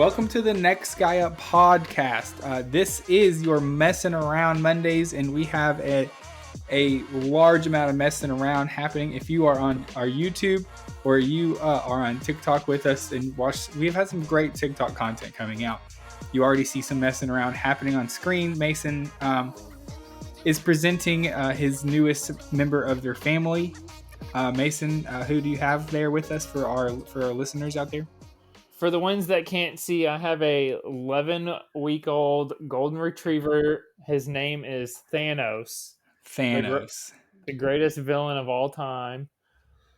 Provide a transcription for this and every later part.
welcome to the Next Guy Up podcast. This is your Messing Around Mondays, and we have a large amount of messing around happening. If you are on our YouTube or you are on TikTok with us and watch, we've had some great TikTok content coming out. You already see some messing around happening on screen. Mason is presenting his newest member of their family. Mason, who do you have there with us for our listeners out there? For the ones that can't see, I have a 11-week-old golden retriever. His name is Thanos. The greatest villain of all time.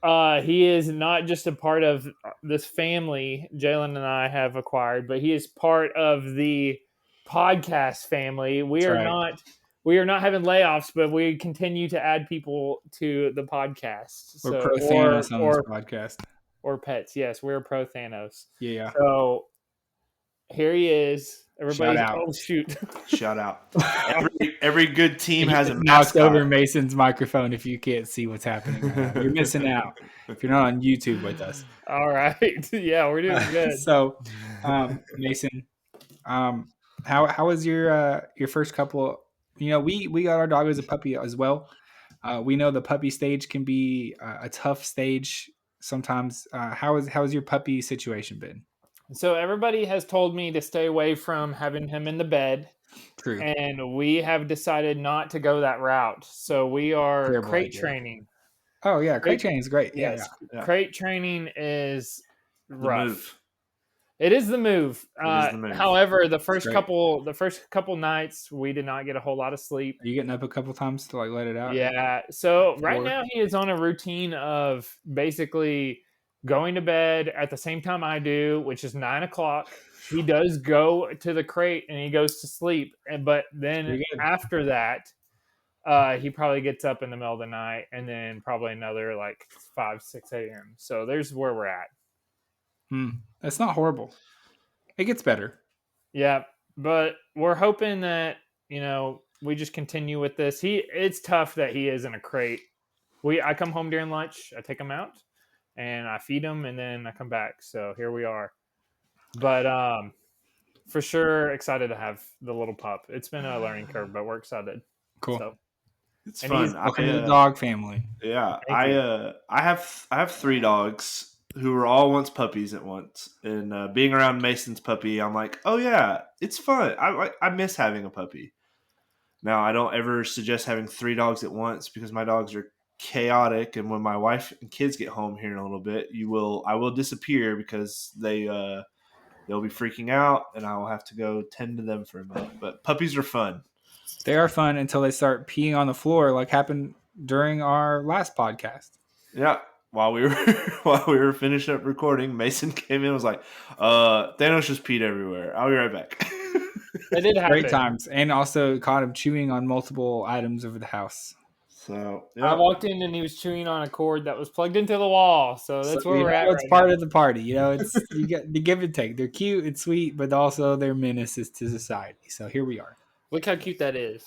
He is not just a part of this family Jalen and I have acquired, but he is part of the podcast family. We are not having layoffs, but we continue to add people to the podcast. We're pro Thanos on this podcast. Or pets, yes, we're pro Thanos. Yeah. So here he is. Everybody, oh shoot! Shout out. Every good team has a mascot. Knocks over Mason's microphone if you can't see what's happening. You're missing out if you're not on YouTube with us. All right, yeah, we're doing good. So, Mason, how was your first couple? You know, we got our dog as a puppy as well. We know the puppy stage can be a tough stage sometimes. How has your puppy situation been? So everybody has told me to stay away from having him in the bed. True. And we have decided not to go that route. So we are crate training. Oh yeah, crate training is great. Yes. Yeah. Crate training is rough. It is the move. However, the first couple nights we did not get a whole lot of sleep. Are you getting up a couple times to let it out? Yeah. So right now he is on a routine of basically going to bed at the same time I do, which is 9:00. He does go to the crate and he goes to sleep. But then after that, he probably gets up in the middle of the night and then probably another like 5, 6 a.m. So there's where we're at. That's not horrible. It gets better. Yeah, but we're hoping that, we just continue with this. It's tough that he is in a crate. I come home during lunch, I take him out, and I feed him, and then I come back. So here we are. But for sure, excited to have the little pup. It's been a learning curve, but we're excited. Cool. So, it's fun. Welcome to the dog family. Yeah, I have 3 dogs who were all once puppies at once, and being around Mason's puppy, I'm like, oh yeah, it's fun. I miss having a puppy. Now, I don't ever suggest having 3 dogs at once because my dogs are chaotic, and when my wife and kids get home here in a little bit, I will disappear because they'll be freaking out, and I will have to go tend to them for a minute. But puppies are fun. They are fun until they start peeing on the floor, like happened during our last podcast. Yeah. While we were finishing up recording, Mason came in and was like, Thanos just peed everywhere. I'll be right back. It did happen. Great times. And also caught him chewing on multiple items over the house. So I walked in and he was chewing on a cord that was plugged into the wall. So that's where we're at. It's part of the party. It's you get the give and take. They're cute and sweet, but also they're menaces to society. So here we are. Look how cute that is.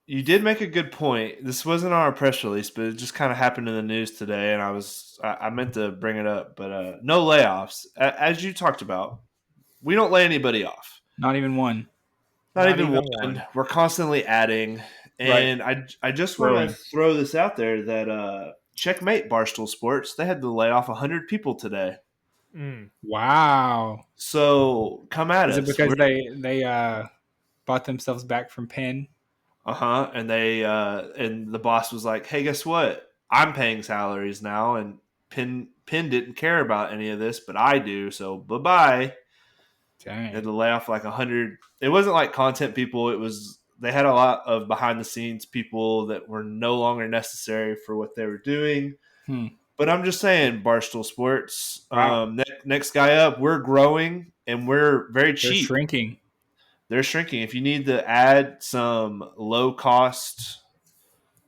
You did make a good point. This wasn't our press release, but it just kind of happened in the news today, and I meant to bring it up. But no layoffs. As you talked about, we don't lay anybody off. Not even one. Not even one. We're constantly adding. And I just want to throw this out there that checkmate Barstool Sports, they had to lay off 100 people today. Wow. So come at us. Is it because they bought themselves back from Penn? And they and the boss was like, hey, guess what? I'm paying salaries now, and Penn didn't care about any of this, but I do, so bye-bye. Dang. They had to lay off like 100. It wasn't like content people. They had a lot of behind-the-scenes people that were no longer necessary for what they were doing. But I'm just saying, Barstool Sports, wow. Next guy up, we're growing, and we're very cheap. They're shrinking. If you need to add some low-cost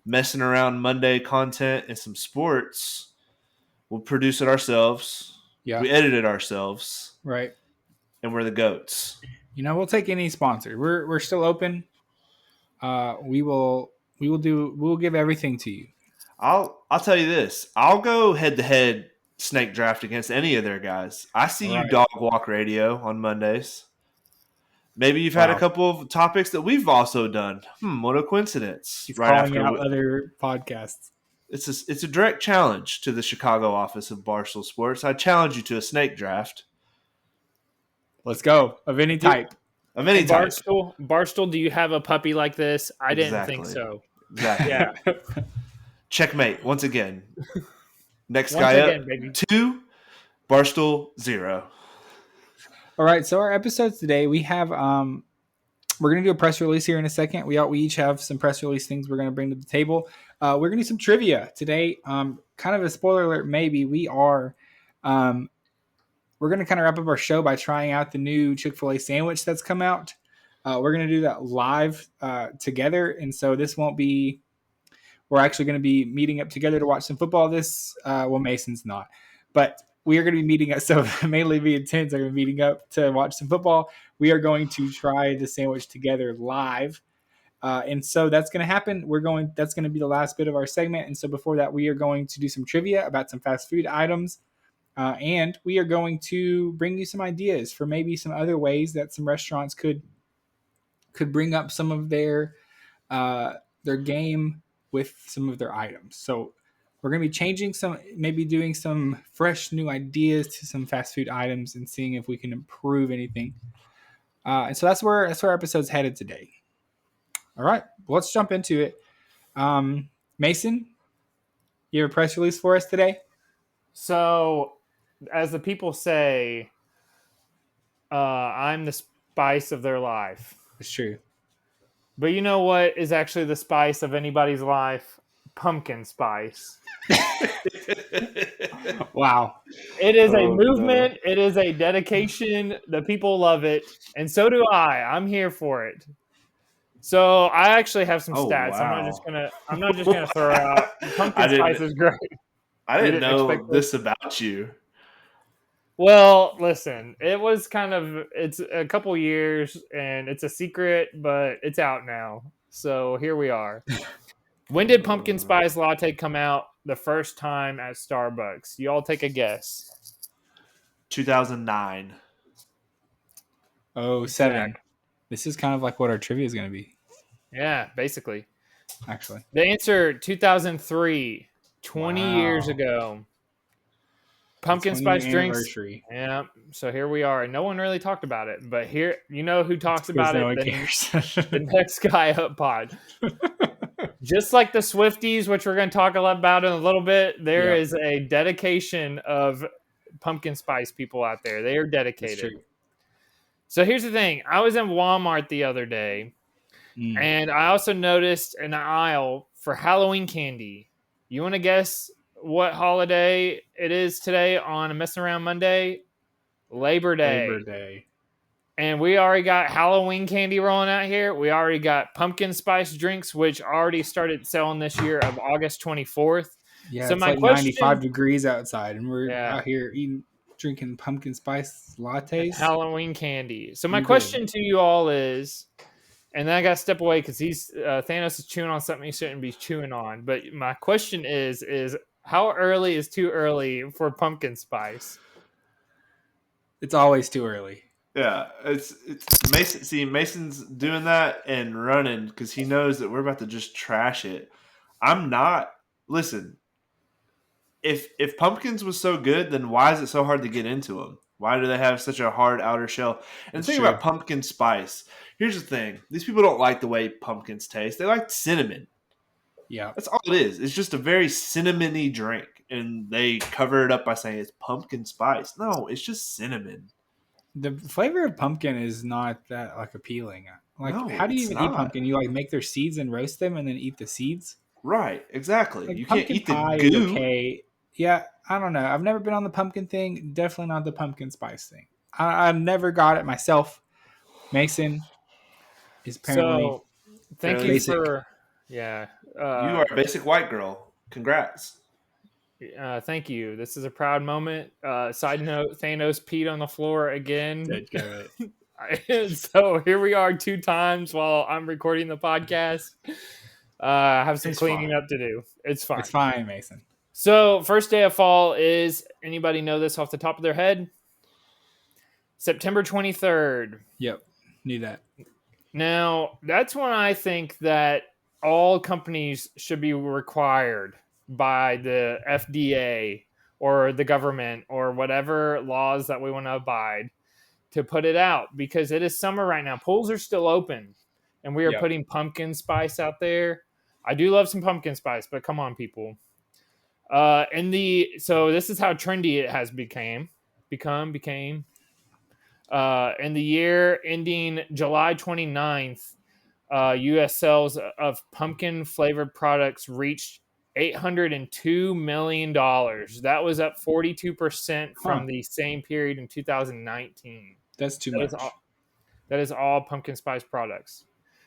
messing around Monday content and some sports, we'll produce it ourselves. Yeah. We edit it ourselves. Right. And we're the goats. We'll take any sponsor. We're still open. We'll give everything to you. I'll tell you this. I'll go head to head snake draft against any of their guys. I see you Right. dog walk radio on Mondays. Maybe you've had a couple of topics that we've also done. What a coincidence! He's right calling after out other podcasts. it's a direct challenge to the Chicago office of Barstool Sports. I challenge you to a snake draft. Let's go. Of any type. Of any type. Barstool, do you have a puppy like this? I didn't think so. Exactly. Yeah. Checkmate once again. Next Once guy again, up. baby. 2, Barstool 0. All right. So our episodes today, we have we're gonna do a press release here in a second. We each have some press release things we're gonna bring to the table. We're gonna do some trivia today. Kind of a spoiler alert, maybe we are. We're gonna kind of wrap up our show by trying out the new Chick-Fil-A sandwich that's come out. We're gonna do that live together, and so this won't be. We're actually going to be meeting up together to watch some football. Mason's not, but we are going to be meeting up. So mainly me and Tins are going to be meeting up to watch some football. We are going to try the sandwich together live. And so that's going to happen. That's going to be the last bit of our segment. And so before that, we are going to do some trivia about some fast food items. And we are going to bring you some ideas for maybe some other ways that some restaurants could bring up some of their game with some of their items. So we're going to be changing maybe doing some fresh new ideas to some fast food items and seeing if we can improve anything. And so that's where our episode's headed today. All right, let's jump into it. Mason, you have a press release for us today? So, as the people say, I'm the spice of their life. It's true. But you know what is actually the spice of anybody's life? Pumpkin spice. Wow. It is a movement. No. It is a dedication. The people love it. And so do I. I'm here for it. So I actually have some stats. Wow. I'm not just gonna throw out pumpkin spice is great. I didn't know this about you. Well, listen, it's a couple years and it's a secret, but it's out now. So here we are. When did pumpkin spice latte come out the first time at Starbucks? You all take a guess. 2009. 07. This is kind of like what our trivia is going to be. Yeah, basically. Actually. The answer, 2003, 20 years ago. Pumpkin spice drinks. Yeah, so here we are. No one really talked about it, but here, you know who talks about it? The next guy up pod. Just like the Swifties, which we're going to talk about in a little bit, there is a dedication of pumpkin spice people out there. They are dedicated. So here's the thing. I was in Walmart the other day, and I also noticed an aisle for Halloween candy. You want to guess what holiday it is today on a Messin' Around Monday? Labor Day. And we already got Halloween candy rolling out here. We already got pumpkin spice drinks, which already started selling this year of August 24th. Yeah, so it's like 95 degrees outside, and we're out here drinking pumpkin spice lattes. Halloween candy. So my question to you all is, and then I got to step away because Thanos is chewing on something he shouldn't be chewing on. But my question is how early is too early for pumpkin spice? It's always too early. Yeah, it's Mason. See, Mason's doing that and running because he knows that we're about to just trash it. I'm not. Listen, if pumpkins was so good, then why is it so hard to get into them? Why do they have such a hard outer shell? And the thing about pumpkin spice, here's the thing: these people don't like the way pumpkins taste. They like cinnamon. Yeah, that's all it is. It's just a very cinnamony drink, and they cover it up by saying it's pumpkin spice. No, it's just cinnamon. The flavor of pumpkin is not that appealing. How do you even eat pumpkin? You make their seeds and roast them and then eat the seeds? Right, exactly. You can't eat the goo. Okay. Yeah, I don't know. I've never been on the pumpkin thing. Definitely not the pumpkin spice thing. I've never got it myself. Mason is apparently thank you basic. You are a basic white girl. Congrats. Thank you. This is a proud moment. Side note, Thanos peed on the floor again. So here we are 2 times while I'm recording the podcast. I have some cleaning up to do. It's fine. It's fine, Mason. So first day of fall is, anybody know this off the top of their head? September 23rd. Yep, knew that. Now, that's when I think that all companies should be required by the FDA or the government or whatever laws that we want to abide to put it out, because it is summer right now. Pools are still open, and we are putting pumpkin spice out there. I do love some pumpkin spice, but come on, people. So this is how trendy it has become. In the year ending July 29th, U.S. sales of pumpkin-flavored products reached $802 million. That was up 42% from the same period in 2019. That's too much. That is all pumpkin spice products.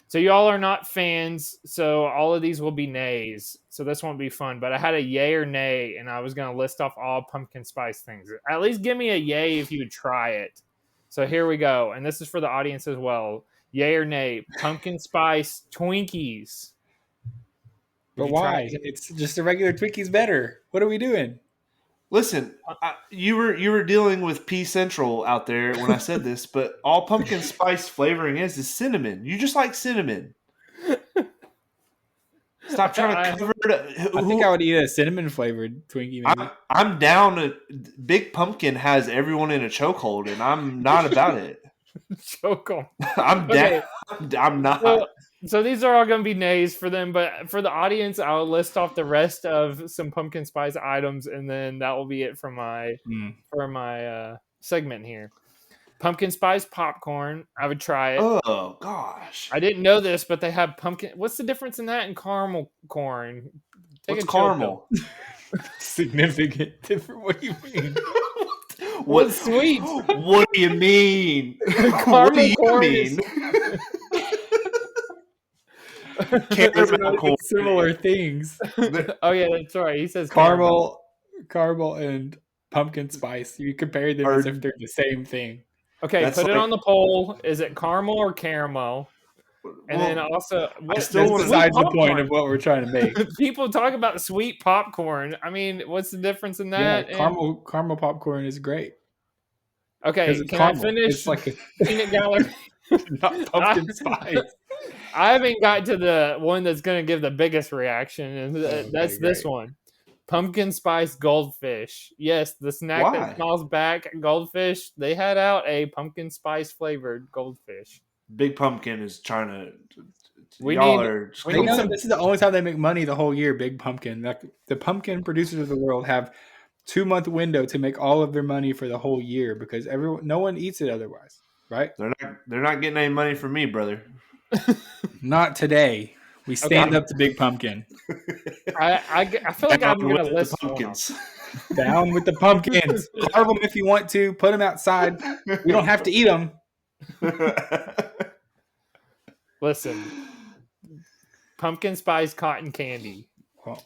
So y'all are not fans, so all of these will be nays. So this won't be fun. But I had a yay or nay, and I was going to list off all pumpkin spice things. At least give me a yay if you would try it. So here we go. And this is for the audience as well. Yay or nay, pumpkin spice Twinkies. But why? It's just a regular Twinkies better. What are we doing? Listen, you were dealing with P Central out there when I said this, but all pumpkin spice flavoring is cinnamon. You just like cinnamon. Stop trying to cover it. I think I would eat a cinnamon flavored Twinkie. Maybe I'm down. Big Pumpkin has everyone in a chokehold, and I'm not about it. Chokehold. I'm down. I'm not. So these are all going to be nays for them, but for the audience, I'll list off the rest of some pumpkin spice items, and then that will be it for my segment here. Pumpkin spice popcorn. I would try it. Oh gosh, I didn't know this, but they have pumpkin. What's the difference in that and caramel corn? What's caramel? Significant different. What do you mean? What's sweet? What do you mean? Caramel what do you corn mean? Caramel corn. Similar things. Oh yeah, that's right. He says caramel, and pumpkin spice. You compare them as if they're the same thing. Okay, put it on the poll. Is it caramel or caramel? And then also, that's besides the point of what we're trying to make. People talk about sweet popcorn. I mean, what's the difference in that? Yeah, caramel popcorn is great. Okay, can I finish? It's like a peanut gallery. Not pumpkin spice. I haven't got to the one that's going to give the biggest reaction, and that's this one. Pumpkin spice goldfish. Yes, the snack that smiles back. Goldfish. They had out a pumpkin spice flavored goldfish. Big Pumpkin is trying to. This is the only time they make money the whole year. Big Pumpkin. Like, the pumpkin producers of the world have 2-month window to make all of their money for the whole year because no one eats it otherwise, right? They're not getting any money from me, brother. Not today. We stand up to Big Pumpkin. I feel like I'm going to list pumpkins. Down with the pumpkins. Carve them if you want to. Put them outside. We don't have to eat them. Listen. Pumpkin spice cotton candy. Well,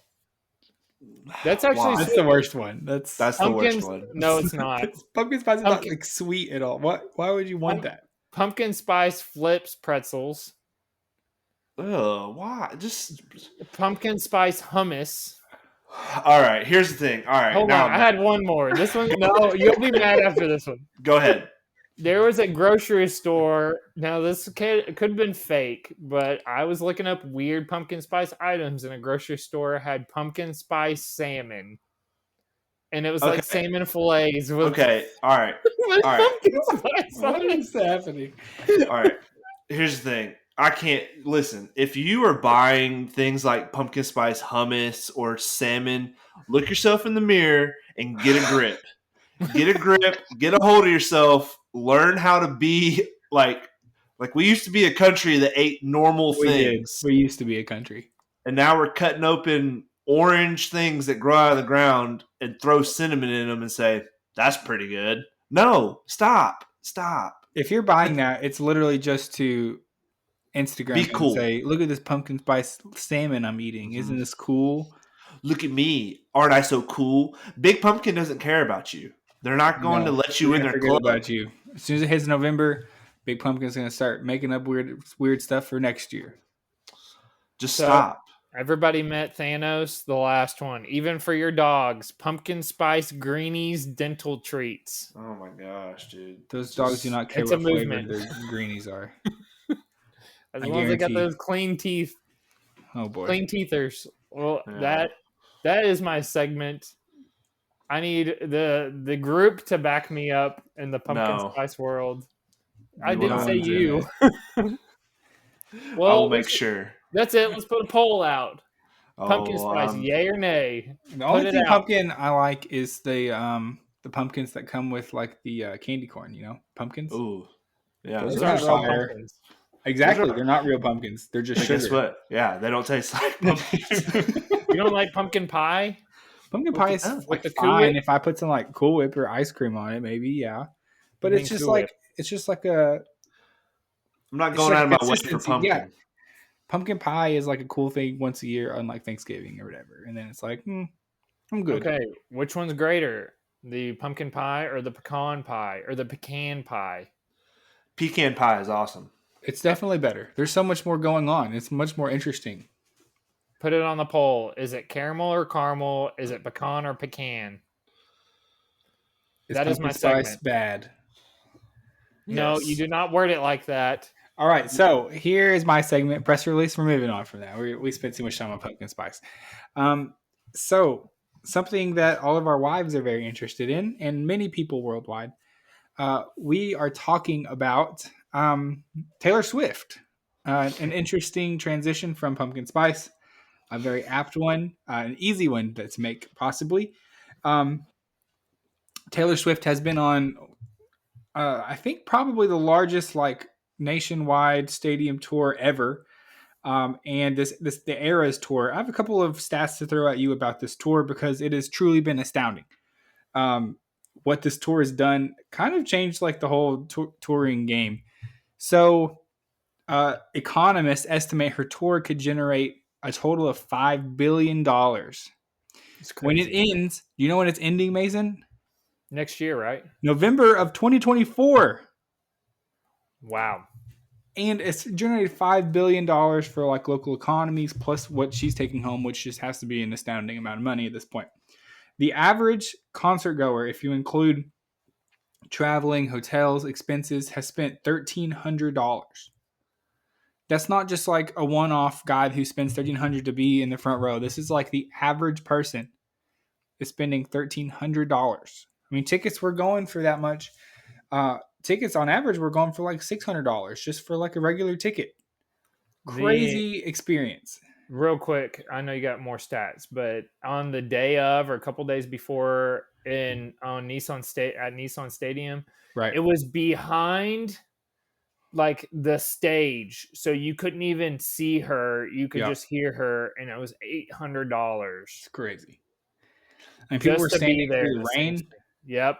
that's actually the worst one. That's the worst one. No, it's not. Pumpkin spice is not like sweet at all. Why would you want that? Pumpkin spice flips pretzels. Oh, why? Just pumpkin spice hummus. All right, here's the thing. All right, hold on. I had one more. This one, no, you'll be mad after this one. Go ahead. There was a grocery store. Now, this could have been fake, but I was looking up weird pumpkin spice items, and a grocery store had pumpkin spice salmon. And it was like salmon fillets. With, all right. All right. What is happening? All right. Here's the thing. I can't listen. If you are buying things like pumpkin spice hummus or salmon, look yourself in the mirror and get a grip. Get a grip. Get a hold of yourself. Learn how to be like we used to be a country that ate normal things. We used to be a country, and now we're cutting open orange things that grow out of the ground and throw cinnamon in them and say that's pretty good. No, stop. If you're buying that, it's literally just to Instagram be cool. And say, look at this pumpkin spice salmon I'm eating. Isn't this cool? Look at me. Aren't I so cool? Big Pumpkin doesn't care about you. They're not going to let you in their club. About you. As soon as it hits November, Big Pumpkin's going to start making up weird stuff for next year. Just stop. Everybody met Thanos, the last one. Even for your dogs, pumpkin spice greenies dental treats. Oh my gosh, dude! Those dogs do not care It's a what flavor movement. their greenies are. As I long as they got guarantee. those clean teeth, Oh boy. clean teethers. Well, Yeah. that is my segment. I need the group to back me up in the pumpkin No. spice world. You I will didn't No say one's in you. it. I Well, will make sure. that's it. Let's put a poll out. Pumpkin Oh, spice, yay or nay? The Put only it thing out. pumpkin I like is the pumpkins that come with like the candy corn. You know, pumpkins. ooh, yeah. Those Those are aren't real fire. pumpkins. Exactly, Those are- they're not real pumpkins. They're just But guess sugar. what? Yeah, they don't taste like pumpkins. You don't like pumpkin pie? Pumpkin With pie the- is with like the Cool fine Whip? if I put some like Cool Whip or ice cream on it, maybe yeah. But You it's mean just Cool like Whip. it's just like a I'm not it's going like out of my way for consistency. pumpkin. Yeah, pumpkin pie is like a cool thing once a year on like Thanksgiving or whatever, and then it's like I'm good. Okay, which one's greater? The pumpkin pie or the pecan pie or the pecan pie? Pecan pie is awesome. It's definitely better. There's so much more going on. It's much more interesting. Put it on the poll. Is it caramel or caramel? Is it pecan or pecan? Is That is pumpkin my spice segment. bad? No, Yes. you do not word it like that. All right, so here is my segment press release. We're moving on from that. We spent too much time on pumpkin spice. So something that all of our wives are very interested in, and many people worldwide, we are talking about Taylor Swift. An interesting transition from pumpkin spice, a very apt one, an easy one to make possibly. Taylor Swift has been on, I think, probably the largest like nationwide stadium tour ever. And this the Eras tour. I have a couple of stats to throw at you about this tour because it has truly been astounding. What this tour has done kind of changed like the whole touring game. So, economists estimate her tour could generate a total of $5 billion. When it ends, you know when it's ending, Mason? Next year, right? November of 2024. Wow. And it's generated $5 billion for like local economies plus what she's taking home, which just has to be an astounding amount of money at this point. The average concert goer, if you include traveling, hotels, expenses, has spent $1,300. That's not just like a one-off guy who spends $1,300 to be in the front row. This is like the average person is spending $1,300. I mean, tickets were going for that much. Tickets on average were going for like $600 just for like a regular ticket. Crazy experience. Real quick, I know you got more stats, but on the day of or a couple days before on Nissan Stadium, right? It was behind like the stage, so you couldn't even see her. You could just hear her, and it was $800. It's crazy. And people were standing through the rain. Yep.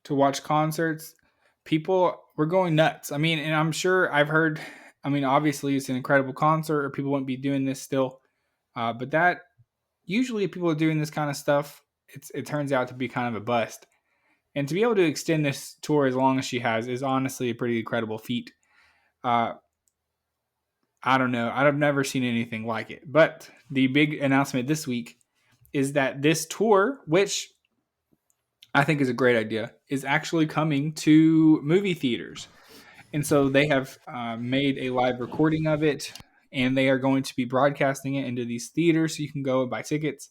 To watch concerts. People were going nuts. I mean, and I'm sure I've heard. I mean, obviously it's an incredible concert, or people wouldn't be doing this still. But that usually people are doing this kind of stuff. It turns out to be kind of a bust. And to be able to extend this tour as long as she has is honestly a pretty incredible feat. I don't know. I've never seen anything like it. But the big announcement this week is that this tour, which I think is a great idea, is actually coming to movie theaters. And so they have made a live recording of it, and they are going to be broadcasting it into these theaters so you can go and buy tickets.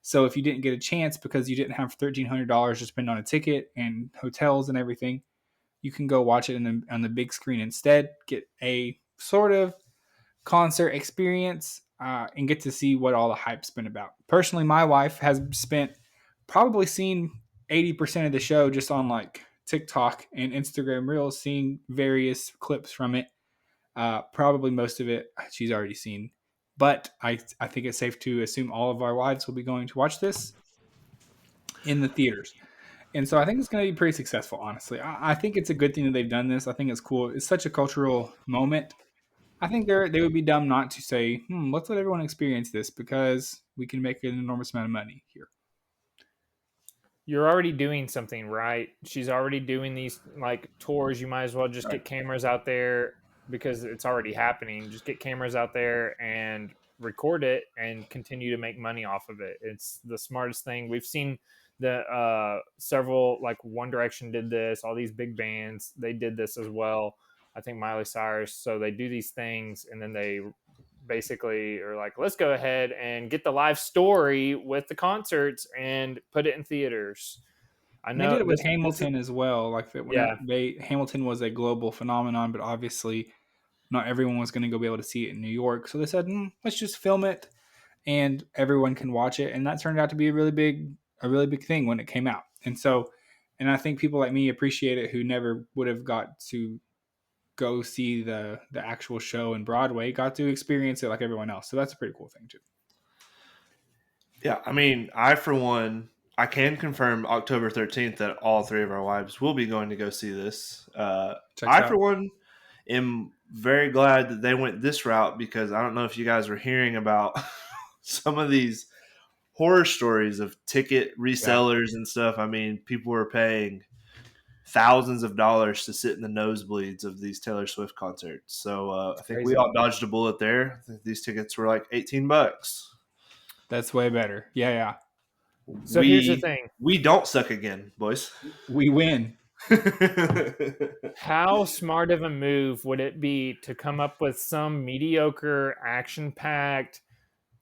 So if you didn't get a chance because you didn't have $1,300 to spend on a ticket and hotels and everything, you can go watch it on the big screen instead, get a sort of concert experience, and get to see what all the hype's been about. Personally, my wife has probably seen 80% of the show just on like TikTok and Instagram Reels, seeing various clips from it. Probably most of it she's already seen. But I think it's safe to assume all of our wives will be going to watch this in the theaters. And so I think it's going to be pretty successful, honestly. I think it's a good thing that they've done this. I think it's cool. It's such a cultural moment. I think they would be dumb not to say, let's let everyone experience this because we can make an enormous amount of money here. You're already doing something, right? She's already doing these like tours. You might as well just get cameras out there because it's already happening. Just get cameras out there and record it and continue to make money off of it. It's the smartest thing. We've seen the several, like One Direction did this, all these big bands, they did this as well. I think Miley Cyrus. So they do these things and then they basically are like, let's go ahead and get the live story with the concerts and put it in theaters. I know they did it with Hamilton as well. Like that, yeah, Hamilton was a global phenomenon, but obviously not everyone was going to go be able to see it in New York. So they said, let's just film it, and everyone can watch it. And that turned out to be a really big thing when it came out. And so, and I think people like me appreciate it who never would have got to go see the actual show in Broadway, got to experience it like everyone else. So that's a pretty cool thing too. Yeah, I mean, I for one, I can confirm October 13th that all three of our wives will be going to go see this. For one, am very glad that they went this route because I don't know if you guys were hearing about some of these horror stories of ticket resellers and stuff. I mean, people were paying thousands of dollars to sit in the nosebleeds of these Taylor Swift concerts. So I think we all dodged a bullet there. I think these tickets were like $18. That's way better. Yeah. So here's the thing. We don't suck again, boys. We win. How smart of a move would it be to come up with some mediocre, action-packed,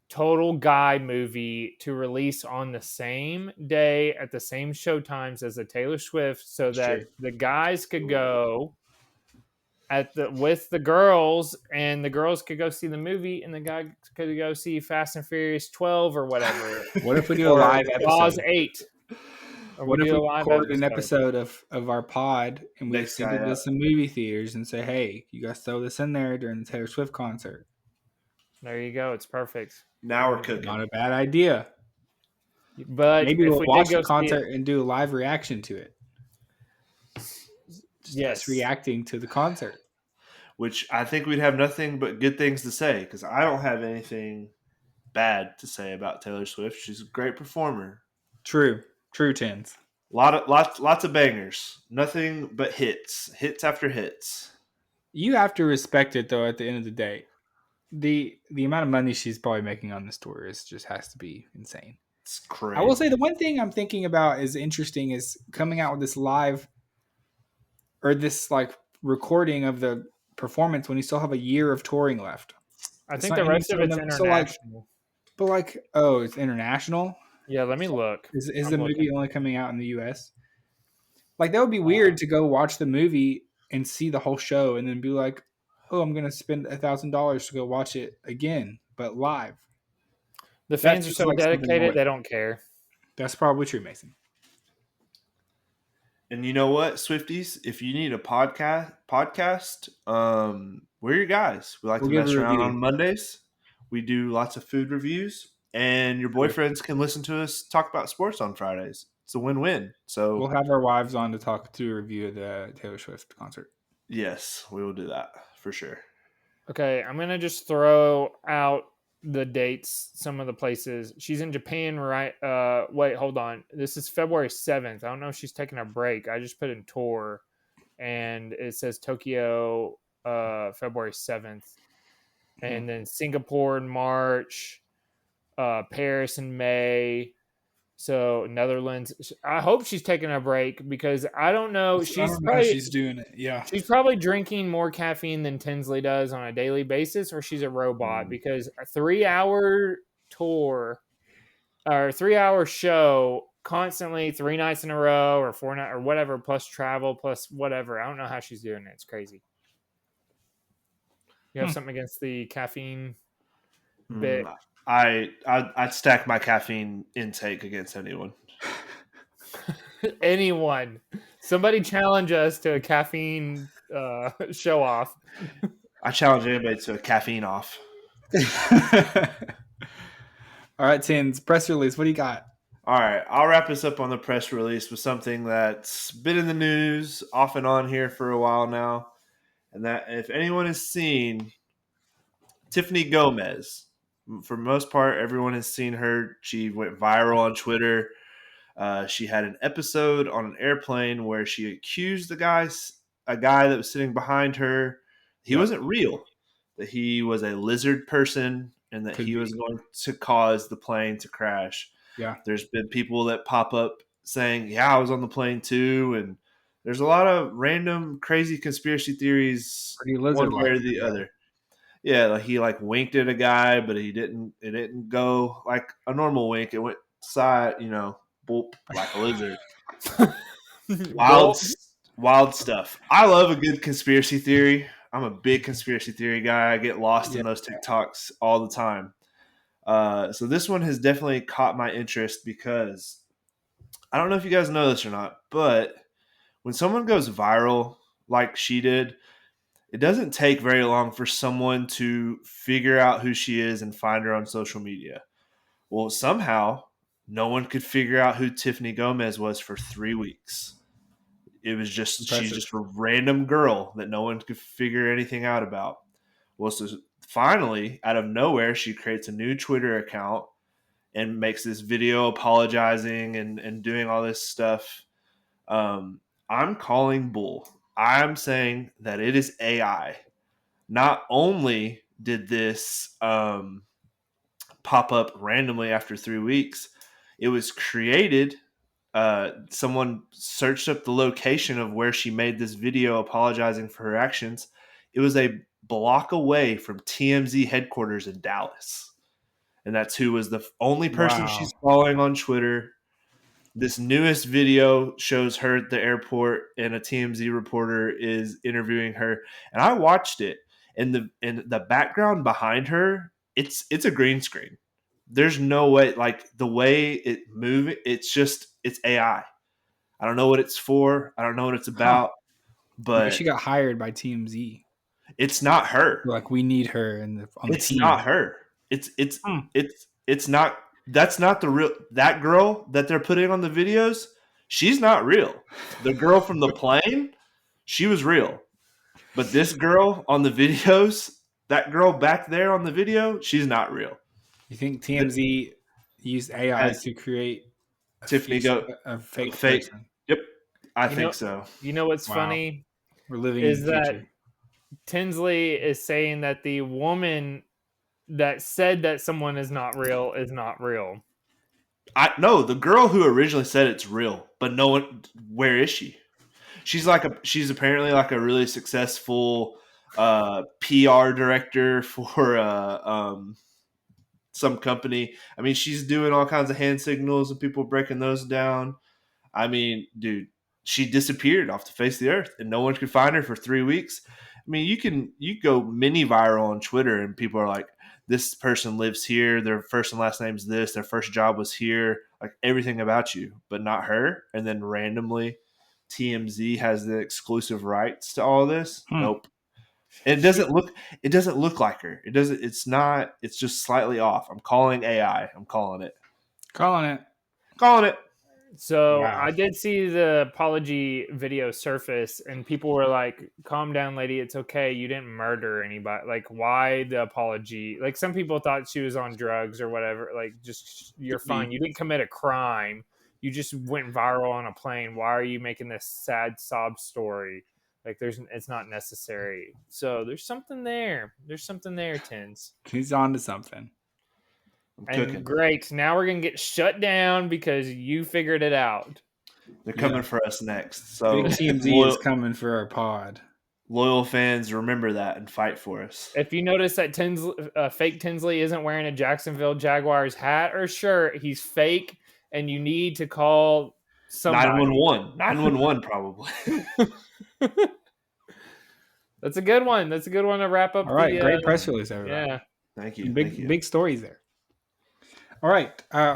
total guy movie to release on the same day at the same show times as the Taylor Swift so that the guys could go with the girls, and the girls could go see the movie, and the guy could go see Fast and Furious 12 or whatever. What if we do a live episode? Jaws 8. What if we record an episode of our pod and we send it to some movie theaters and say, hey, you guys throw this in there during the Taylor Swift concert? There you go. It's perfect. Now we're cooking. Not a bad idea. But maybe we'll watch the concert and do a live reaction to it. Just reacting to the concert. Which I think we'd have nothing but good things to say because I don't have anything bad to say about Taylor Swift. She's a great performer. True, Tins. Lots of bangers. Nothing but hits after hits. You have to respect it though. At the end of the day, the amount of money she's probably making on this tour just has to be insane. It's crazy. I will say the one thing I'm thinking about is interesting is coming out with this live or this like recording of the performance when you still have a year of touring left. I think the rest of it's international. It's international? Yeah, let me look. Is the movie only coming out in the US? Like that would be weird to go watch the movie and see the whole show and then be like, oh, I'm going to spend $1,000 to go watch it again, but live. The fans are so dedicated, they don't care. That's probably true, Mason. And you know what, Swifties? If you need a podcast, we're your guys. We like to mess around on Mondays. We do lots of food reviews, and your boyfriends can listen to us talk about sports on Fridays. It's a win-win. So we'll have our wives on to do a review of the Taylor Swift concert. Yes, we will do that for sure. Okay, I'm gonna just throw out the dates, some of the places. She's in Japan, right? Wait, hold on. This is February 7th. I don't know if she's taking a break. I just put in tour, and it says Tokyo, February 7th. And then Singapore in March, Paris in May. So Netherlands. I hope she's taking a break because I don't know. She's doing it. Yeah. She's probably drinking more caffeine than Tinsley does on a daily basis, or she's a robot because a 3-hour tour or 3-hour show constantly 3 nights in a row or 4 nights or whatever, plus travel, plus whatever. I don't know how she's doing it. It's crazy. You have something against the caffeine bit? I'd stack my caffeine intake against anyone. Anyone. Somebody challenge us to a caffeine show off. I challenge anybody to a caffeine off. All right, Tins, press release. What do you got? All right, I'll wrap us up on the press release with something that's been in the news off and on here for a while now. And that if anyone has seen Tiffany Gomez, for the most part, everyone has seen her. She went viral on Twitter. She had an episode on an airplane where she accused a guy that was sitting behind her. He wasn't real. That he was a lizard person and that Could he be. was going to cause the plane to crash. Yeah. There's been people that pop up saying, yeah, I was on the plane too. And there's a lot of random crazy conspiracy theories, Pretty one way lizard-like. or the other. Yeah, like he like winked at a guy, but it didn't go like a normal wink. It went side, boop, like a lizard. Wild, wild stuff. I love a good conspiracy theory. I'm a big conspiracy theory guy. I get lost in those TikToks all the time. So this one has definitely caught my interest because I don't know if you guys know this or not, but when someone goes viral like she did, it doesn't take very long for someone to figure out who she is and find her on social media. Well, somehow no one could figure out who Tiffany Gomez was for 3 weeks. It was just, she's Impressive. just a random girl that no one could figure anything out about. Well, so finally, out of nowhere, she creates a new Twitter account and makes this video apologizing and doing all this stuff. I'm calling bull. I'm saying that it is AI. Not only did this pop up randomly after 3 weeks, it was created. Someone searched up the location of where she made this video apologizing for her actions. It was a block away from TMZ headquarters in Dallas. And that's who was the only person she's following on Twitter. This newest video shows her at the airport, and a TMZ reporter is interviewing her. And I watched it, and the background behind her, it's a green screen. There's no way, like the way it moves, it's AI. I don't know what it's for. I don't know what it's about, Maybe but she got hired by TMZ. it's not her. Like, we need her on the It's team. not her. It's not. That's not the real. That girl that they're putting on the videos, she's not real. The girl from the plane, she was real. But this girl on the videos, that girl back there on the video, she's not real. You think TMZ used AI to create a fake person? Yep, I think so. You know what's funny? We're living is in the that future. Tinsley is saying that the woman that said that someone is not real is not real. No, the girl who originally said it's real, but no one. Where is she? She's apparently like a really successful PR director for some company. I mean, she's doing all kinds of hand signals and people breaking those down. I mean, dude, she disappeared off the face of the earth and no one could find her for 3 weeks. I mean, you go mini viral on Twitter and people are like, this person lives here, their first and last name's this, their first job was here, like everything about you, but not her. And then randomly TMZ has the exclusive rights to all this. Nope. It doesn't look like her. It's just slightly off. I'm calling AI. I'm calling it. Calling it. So I did see the apology video surface, and people were like, calm down, lady. It's okay. You didn't murder anybody. Like, why the apology? Like, some people thought she was on drugs or whatever. Like, just, you're fine. You didn't commit a crime. You just went viral on a plane. Why are you making this sad sob story? Like, it's not necessary. So there's something there. There's something there, Tins. He's on to something. And great. Now we're going to get shut down because you figured it out. They're coming for us next. So Big TMZ is coming for our pod. Loyal fans, remember that and fight for us. If you notice that fake Tinsley isn't wearing a Jacksonville Jaguars hat or shirt, he's fake, and you need to call somebody. 911. 911 probably. That's a good one. That's a good one to wrap up. All right, great press release, everybody. Yeah. Thank you. Big stories there. All right,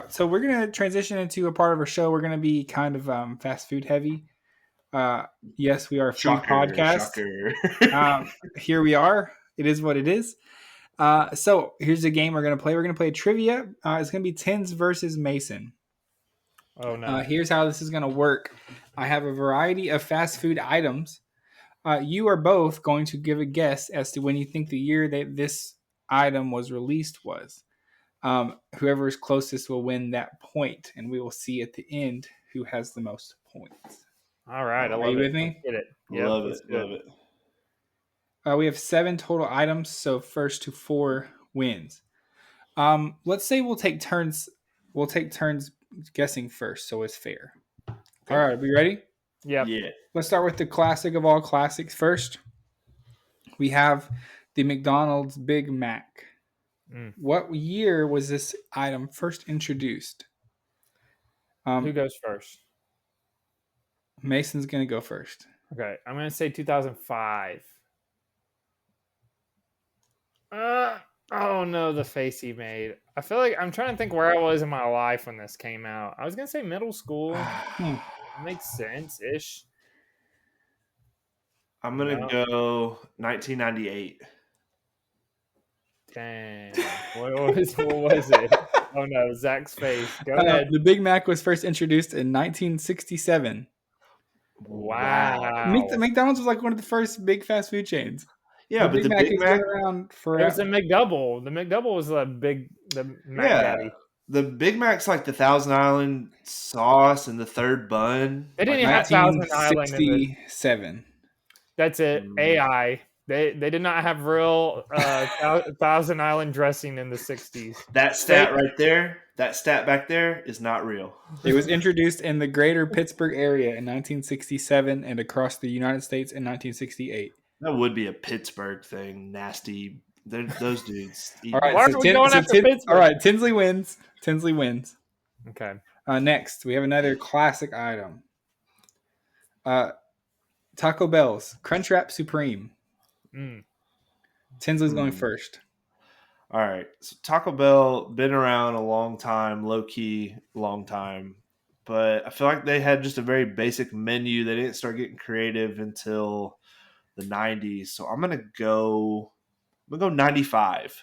so we're going to transition into a part of our show. We're going to be kind of fast food heavy. Yes, we are a food podcast. Here we are. It is what it is. So here's the game we're going to play. We're going to play a trivia. It's going to be Tins versus Messin. Oh, no. Here's how this is going to work. I have a variety of fast food items. You are both going to give a guess as to when you think the year that this item was released was. Whoever is closest will win that point, and we will see at the end who has the most points. All right. Are you with me? Get it. Yep, love it. We have 7 total items, so first to 4 wins. Let's say we'll take turns. We'll take turns guessing first, so it's fair. Okay. All right, we ready? Yep. Yeah. Let's start with the classic of all classics first. We have the McDonald's Big Mac. What year was this item first introduced? Who goes first? Mason's going to go first. Okay, I'm going to say 2005. Oh no, the face he made. I feel like I'm trying to think where I was in my life when this came out. I was going to say middle school. Makes sense-ish. I'm going to go 1998. Dang. What was it? Oh no, Zach's face. Go ahead. The Big Mac was first introduced in 1967. Wow. McDonald's was like one of the first big fast food chains. Yeah, but the Big Mac has been around forever. It was a McDouble. The McDouble was the Mac Daddy. The Big Mac's like the Thousand Island sauce and the third bun. They didn't even have Thousand Island in the 1967. That's it. AI. They did not have real Thousand Island dressing in the 60s. That stat right there, that stat back there is not real. It was introduced in the greater Pittsburgh area in 1967 and across the United States in 1968. That would be a Pittsburgh thing. Nasty. Those dudes. All right, Why are we going after Pittsburgh? All right, Tinsley wins. Okay. Next, we have another classic item. Taco Bell's Crunchwrap Supreme. Tinsley's going first. All right. So Taco Bell been around a long time, low-key long time. But I feel like they had just a very basic menu. They didn't start getting creative until the 90s. So I'm gonna go 95.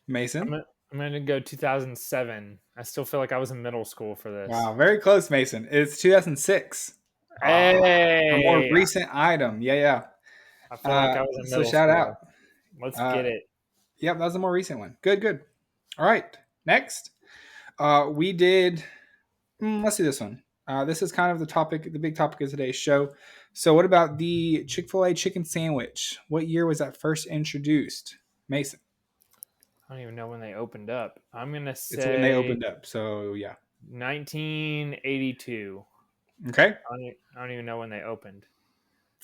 Mason? I'm gonna go 2007. I still feel like I was in middle school for this. Wow, very close, Mason. It's 2006. Hey, a more recent item. Yeah. I feel like I was in middle so shout school. out. Let's get it. Yep, that was a more recent one. Good. All right, next. We did. Let's see this one. This is kind of the big topic of today's show. So, what about the Chick-fil-A chicken sandwich? What year was that first introduced, Mason? I don't even know when they opened up. I'm gonna say it's when they opened up. So yeah, 1982. Okay. I don't even know when they opened.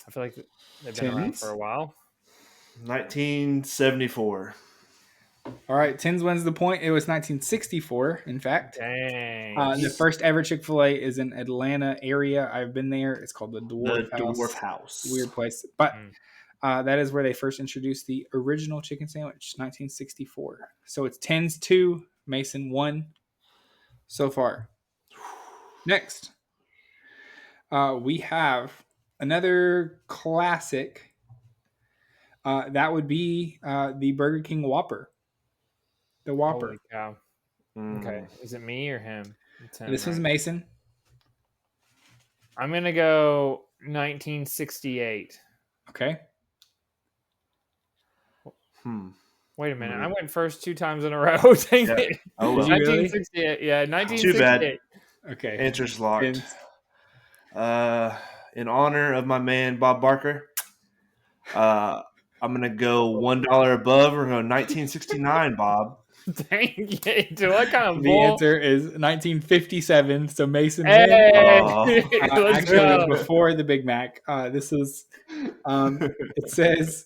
I feel like they've been around for a while. 1974. All right, Tins wins the point. It was 1964, in fact. Dang. The first ever Chick-fil-A is in Atlanta area. I've been there. It's called the Dwarf House. Weird place. But that is where they first introduced the original chicken sandwich, 1964. So it's Tins 2, Mason 1 so far. Next, we have another classic. That would be the Burger King Whopper. The Whopper. Holy cow. Okay. Is it me or him? This was Mason. I'm going to go 1968. Okay. Wait a minute. I went first 2 times in a row. Dang it. Oh, well. 1968. Really? Yeah, 1968. Too bad. Okay. Answer's locked. In honor of my man, Bob Barker, I'm going to go $1 above or go 1969, Bob. Dang it. Do I kind of The answer is 1957. So Mason wins. Actually, it was before the Big Mac. This is, it says,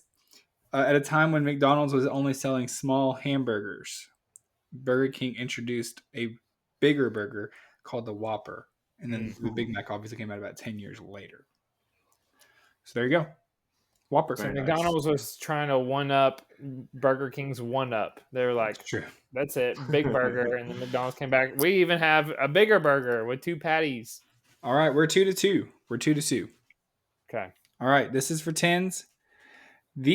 at a time when McDonald's was only selling small hamburgers, Burger King introduced a bigger burger called the Whopper. And then the Big Mac obviously came out about 10 years later. So there you go. Whopper. So McDonald's was trying to one-up Burger King's one-up. They were like, that's it, big burger. And then McDonald's came back. We even have a bigger burger with 2 patties. All right, we're 2-2. We're 2-2. Okay. All right, this is for Tins. Let's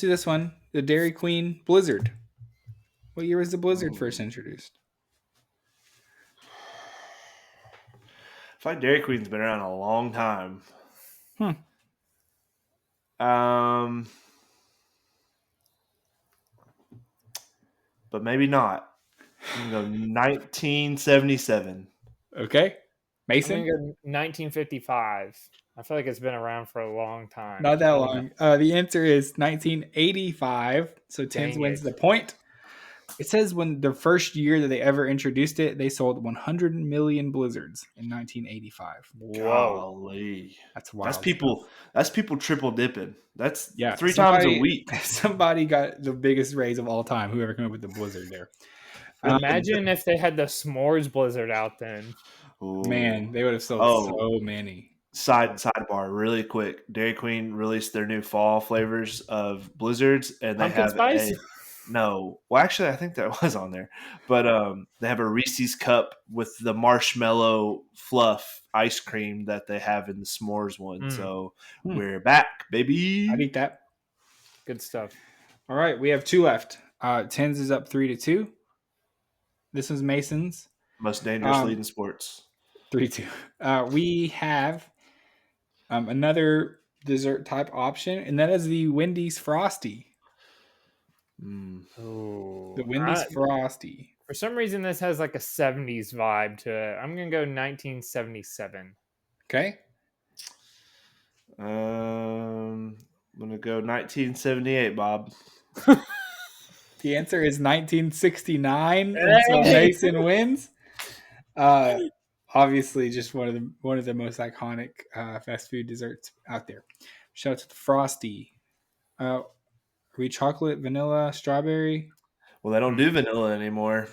do this one. The Dairy Queen Blizzard. What year was the Blizzard first introduced? I feel like Dairy Queen's been around a long time. But maybe not. I'm going to go 1977. Okay. Mason? I'm going to go 1955. I feel like it's been around for a long time. Not that long. The answer is 1985. So Tins wins the point. It says when the first year that they ever introduced it, they sold 100 million blizzards in 1985. Whoa. Golly. That's wild. That's people triple dipping. That's 3 times a week. Somebody got the biggest raise of all time, whoever came up with the blizzard there. Imagine if they had the s'mores blizzard out then. Ooh. Man, they would have sold so many. Sidebar, really quick. Dairy Queen released their new fall flavors of blizzards, and they Pumpkin have spice? no. Well, actually, I think that was on there, but they have a Reese's cup with the marshmallow fluff ice cream that they have in the s'mores one. So we're back, baby. I'd eat that. Good stuff. All right, we have 2 left. Tins is up 3-2. This is Mason's most dangerous lead in sports. 3-2. We have another dessert type option, and that is the Wendy's Frosty. Oh, the Wendy's Frosty. For some reason, this has like a 70s vibe to it. I'm going to go 1977. Okay. I'm going to go 1978, Bob. The answer is 1969. And so Mason wins. Obviously, just one of the most iconic fast food desserts out there. Shout out to the Frosty. Are we chocolate, vanilla, strawberry? Well, they don't do vanilla anymore.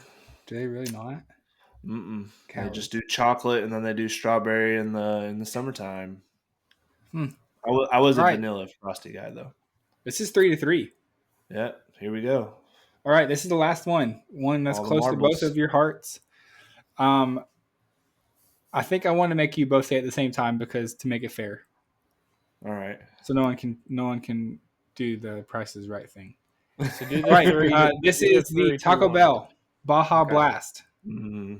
Do they really not? They just do chocolate, and then they do strawberry in the summertime. I was a vanilla Frosty guy, though. This is 3-3. Yeah, here we go. All right, this is the last one. One that's close to both of your hearts. I think I want to make you both say it at the same time to make it fair. All right. So no one can do the Price is Right thing. So do all right. This is the Taco Bell Baja Blast. Mm-hmm.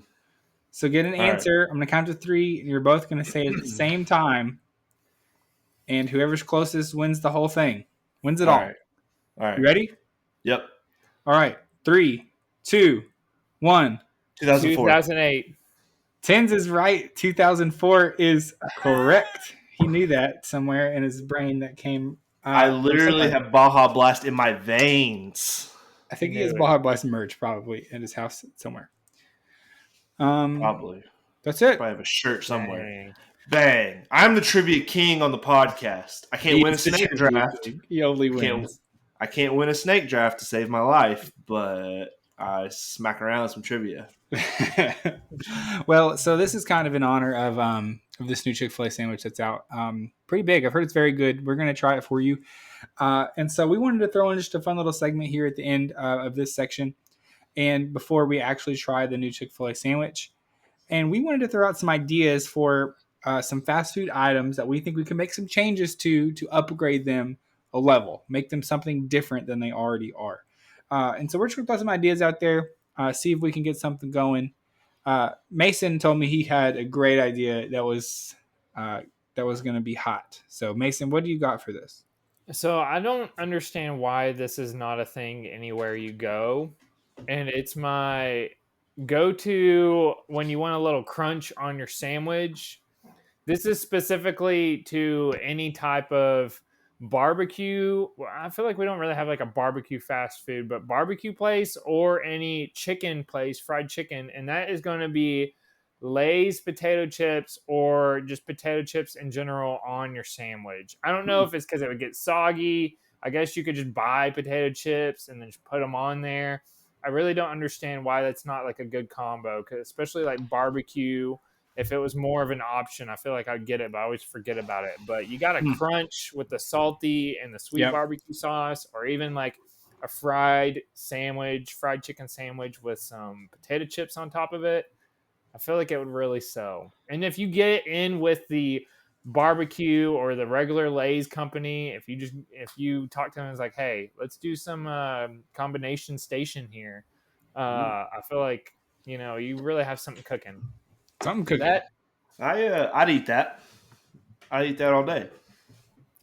So get an answer. Right. I'm going to count to 3. And you're both going to say it at the same time. And whoever's closest wins the whole thing. Wins it all. All right. You ready? Yep. All right. 3, 2, 1. 2008. Tins is right. 2004 is correct. He knew that somewhere in his brain that came. I literally have Baja Blast in my veins. I think he has Baja Blast merch probably in his house somewhere. Probably. That's it. Probably have a shirt somewhere. Bang. I'm the trivia king on the podcast. I can't win a snake draft. He only wins. I can't win a snake draft to save my life, but I smack around with some trivia. Well, so this is kind of in honor of this new Chick-Fil-A sandwich that's out. Pretty big. I've heard it's very good. We're going to try it for you. And so we wanted to throw in just a fun little segment here at the end of this section. And before we actually try the new Chick-Fil-A sandwich. And we wanted to throw out some ideas for some fast food items that we think we can make some changes to upgrade them a level. Make them something different than they already are. And so we're just going to put some ideas out there. See if we can get something going. Mason told me he had a great idea that was going to be hot. So Mason, what do you got for this? So I don't understand why this is not a thing anywhere you go. And it's my go-to when you want a little crunch on your sandwich. This is specifically to any type of barbecue. I feel like we don't really have like a barbecue fast food, but barbecue place or any chicken place, fried chicken. And that is going to be Lay's potato chips or just potato chips in general on your sandwich. I don't know if it's because it would get soggy. I guess you could just buy potato chips and then just put them on there. I really don't understand why that's not like a good combo, because especially like barbecue. If it was more of an option, I feel like I'd get it, but I always forget about it. But you got a crunch with the salty and the sweet barbecue sauce, or even like a fried chicken sandwich with some potato chips on top of it. I feel like it would really sell. And if you get it in with the barbecue or the regular Lay's company, if you talk to them, it's like, hey, let's do some combination station here. I feel like, you really have something cooking. Something cooking. I'd eat that. I'd eat that all day.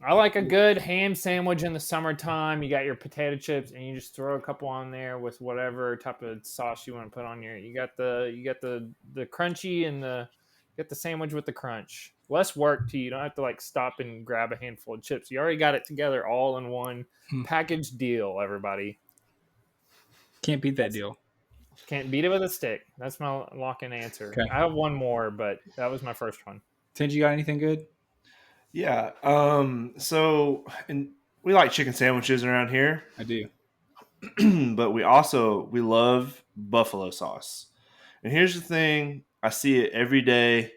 I like a good ham sandwich in the summertime. You got your potato chips, and you just throw a couple on there with whatever type of sauce you want to put on your. You got the crunchy and the Get the sandwich with the crunch. Less work to you. You don't have to like stop and grab a handful of chips. You already got it together all in one package deal, everybody. Can't beat that deal. Can't beat it with a stick. That's my lock-in answer. Okay. I have one more, but that was my first one. Tinge, you got anything good? Yeah. So, and we like chicken sandwiches around here. I do. But we love buffalo sauce. And here's the thing. I see it every day.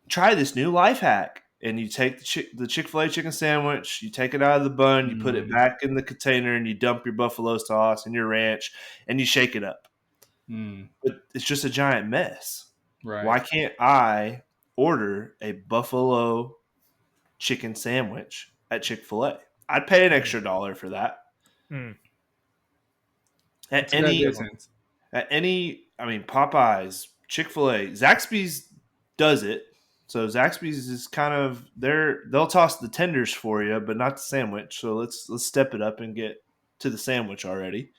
Try this new life hack. And you take the Chick-Fil-A chicken sandwich, you take it out of the bun, you put it back in the container, and you dump your buffalo sauce and your ranch, and you shake it up. But it's just a giant mess. Right. Why can't I order a buffalo chicken sandwich at Chick-fil-A? I'd pay an extra $1 for that. At any, Popeyes, Chick-fil-A, Zaxby's does it. So Zaxby's is kind of they'll toss the tenders for you, but not the sandwich. So let's step it up and get to the sandwich already.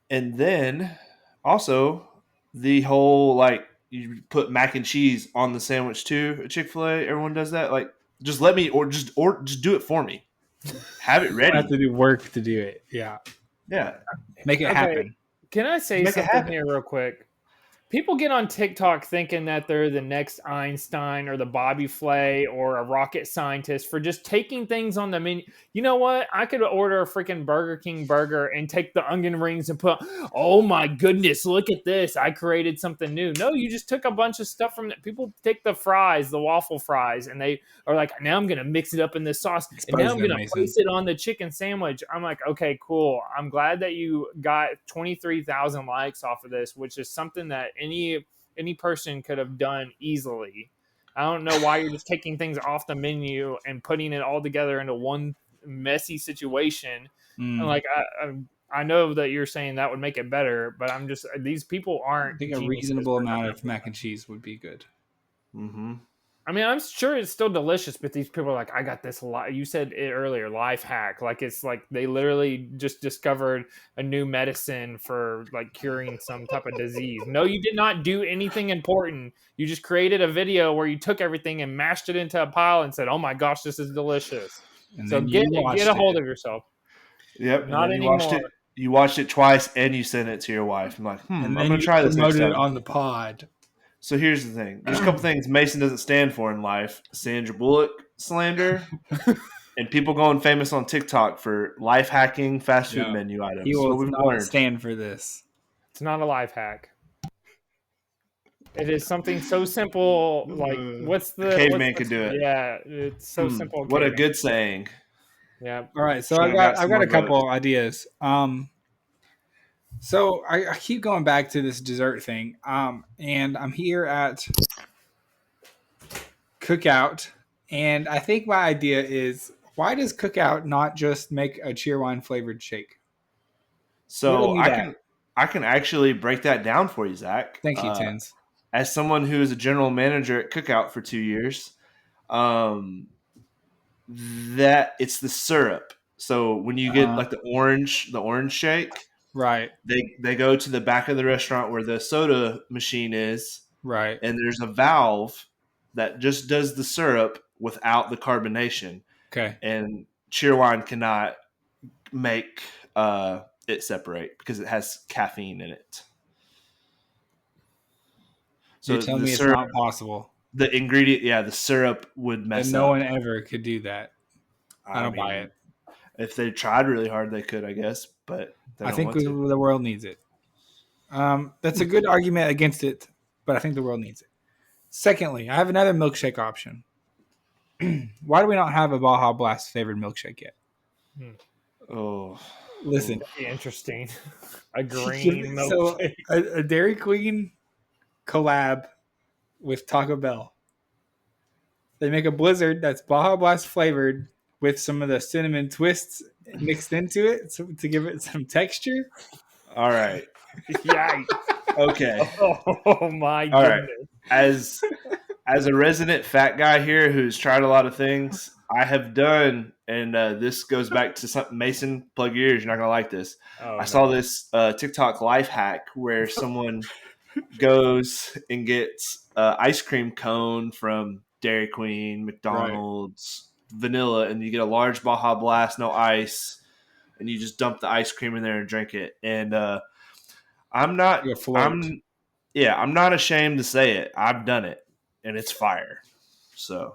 And then also the whole like you put mac and cheese on the sandwich too at Chick-fil-A. Everyone does that. Like just let me or just do it for me. Have it ready. I have to do work to do it. Yeah. Yeah. Make it happen. Can I say something here real quick? People get on TikTok thinking that they're the next Einstein or the Bobby Flay or a rocket scientist for just taking things on the menu. You know what? I could order a freaking Burger King burger and take the onion rings and put, oh my goodness, look at this. I created something new. No, you just took a bunch of stuff from that. People take the fries, the waffle fries, and they are like, now I'm going to mix it up in this sauce. And now I'm going to place it on the chicken sandwich. I'm like, okay, cool. I'm glad that you got 23,000 likes off of this, which is something that any person could have done easily. I don't know why you're just taking things off the menu and putting it all together into one messy situation. And like I know that you're saying that would make it better, but I'm just these people aren't. I think a reasonable amount of mac and cheese would be good. I mean, I'm sure it's still delicious, but these people are like, I got this. You said it earlier, life hack. Like it's like they literally just discovered a new medicine for like curing some type of disease. No, you did not do anything important. You just created a video where you took everything and mashed it into a pile and said, "Oh my gosh, this is delicious." And so get a hold of yourself. Yep, not anymore. You watched it twice and you sent it to your wife. I'm like, I'm going to try this next time. It on the pod. So here's the thing. There's a couple things Mason doesn't stand for in life. Sandra Bullock slander and people going famous on TikTok for life hacking fast food menu items. He will not stand for this. It's not a life hack. It is something so simple. Like, caveman could do it. Yeah, it's so simple. What a good saying. Yeah. All right, so I've got a couple ideas. So I keep going back to this dessert thing, and I'm here at Cookout, and I think my idea is, why does Cookout not just make a Cheerwine flavored shake? So I can actually break that down for you, Zach. Thank you, Tins. As someone who is a general manager at Cookout for 2 years, that it's the syrup. So when you get like the orange shake. Right. They go to the back of the restaurant where the soda machine is. Right. And there's a valve that just does the syrup without the carbonation. Okay. And Cheerwine cannot make it separate because it has caffeine in it. So you're telling me it's not possible. The ingredient, the syrup would mess up. No one ever could do that. I don't buy it. If they tried really hard, they could, I guess. But I think the world needs it. That's a good argument against it, but I think the world needs it. Secondly, I have another milkshake option. Why do we not have a Baja Blast flavored milkshake yet? Oh, listen, interesting. A green milkshake. So a Dairy Queen collab with Taco Bell. They make a Blizzard that's Baja Blast flavored with some of the cinnamon twists mixed into it to give it some texture. All right. Yikes. Okay. Oh my goodness. All right. As a resident fat guy here who's tried a lot of things, I have done, and this goes back to something, Mason, plug your ears, you're not going to like this. I saw this TikTok life hack where someone goes and gets ice cream cone from Dairy Queen, McDonald's, vanilla, and you get a large Baja Blast, no ice, and you just dump the ice cream in there and drink it. And I'm not ashamed to say it. I've done it, and it's fire. So,